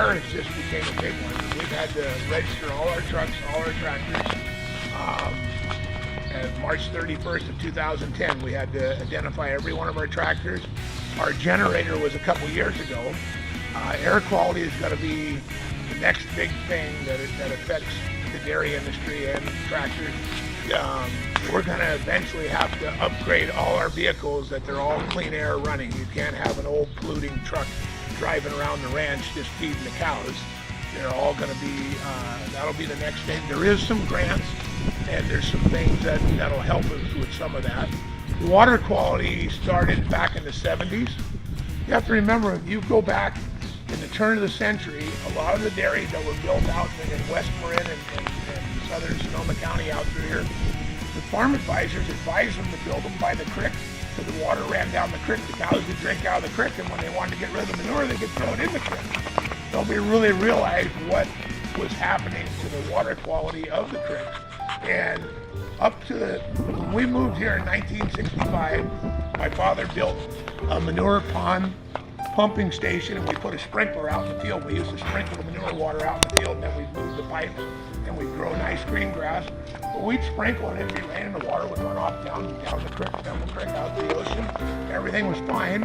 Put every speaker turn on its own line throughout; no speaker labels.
air has just became a big one. We've had to register all our trucks, all our tractors. And March 31st of 2010, we had to identify every one of our tractors. Our generator was a couple years ago. Air quality is going to be the next big thing that affects the dairy industry and tractors. We're going to eventually have to upgrade all our vehicles that they're all clean air running. You can't have an old polluting truck driving around the ranch just feeding the cows. They're all going to be, that'll be the next thing. There is some grants and there's some things that'll help us with some of that. Water quality started back in the 70s. You have to remember, if you go back in the turn of the century, a lot of the dairies that were built out in West Marin and southern Sonoma County out through here, the farm advisors advised them to build them by the creek, so the water ran down the creek. The cows would drink out of the creek, and when they wanted to get rid of the manure, they could throw it in the creek. Nobody really realized what was happening to the water quality of the creek. And up to when we moved here in 1965, my father built a manure pond pumping station, and we put a sprinkler out in the field. We used to sprinkle the manure water out in the field, and then we'd move the pipes and we'd grow nice green grass. But we'd sprinkle it, it'd be raining, the water would run off down the creek, down the creek out to the ocean. Everything was fine.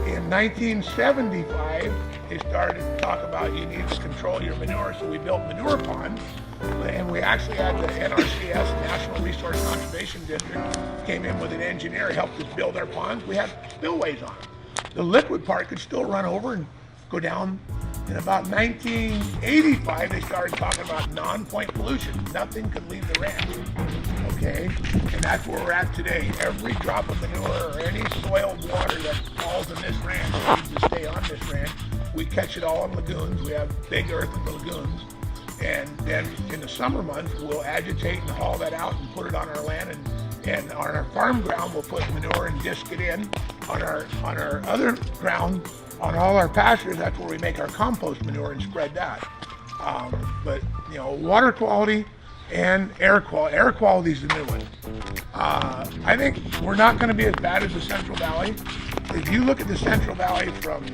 In 1975, they started to talk about you need to control your manure, so we built manure ponds. And we actually had the NRCS, National Resource Conservation District, came in with an engineer, helped us build our ponds. We had spillways on them. The liquid part could still run over and go down. In about 1985, they started talking about non-point pollution. Nothing could leave the ranch, okay? And that's where we're at today. Every drop of manure or any soiled water that falls in this ranch needs to stay on this ranch. We catch it all in lagoons. We have big earthen lagoons. And then in the summer months, we'll agitate and haul that out and put it on our land. And on our farm ground, we'll put manure and disc it in. On our other ground, on all our pastures, that's where we make our compost manure and spread that. But you know, water quality and air quality is the new one. I think we're not going to be as bad as the Central Valley. If you look at the Central Valley from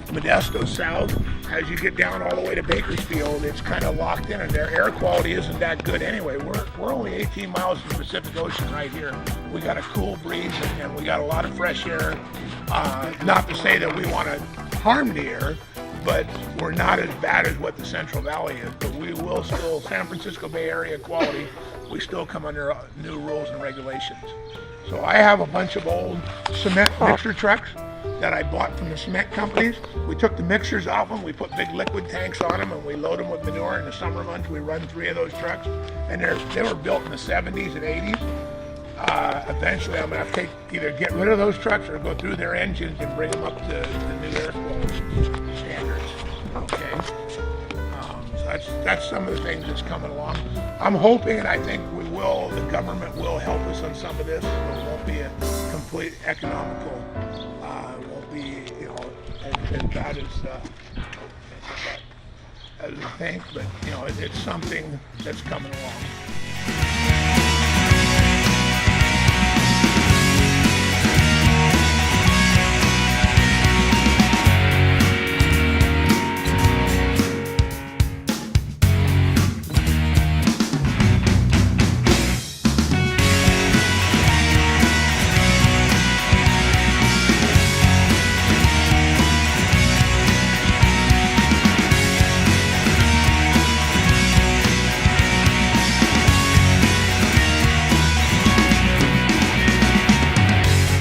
Modesto south, as you get down all the way to Bakersfield, it's kind of locked in, and their air quality isn't that good anyway. We're only 18 miles from the Pacific Ocean right here. We got a cool breeze and we got a lot of fresh air. Not to say that we want to harm the air, but we're not as bad as what the Central Valley is. But we will still, San Francisco Bay Area quality, we still come under new rules and regulations. So I have a bunch of old cement mixer trucks that I bought from the cement companies. We took the mixers off them, we put big liquid tanks on them, and we load them with manure. In the summer months, we run 3 of those trucks, and they were built in the 70s and 80s. Eventually, I'm going to have to either get rid of those trucks or go through their engines and bring them up to the new air quality standards. Okay, so that's some of the things that's coming along. I'm hoping, and I think we will, the government will help us on some of this. It won't be a complete economical. Won't be, you know, as bad as we think, but you know, it's something that's coming along.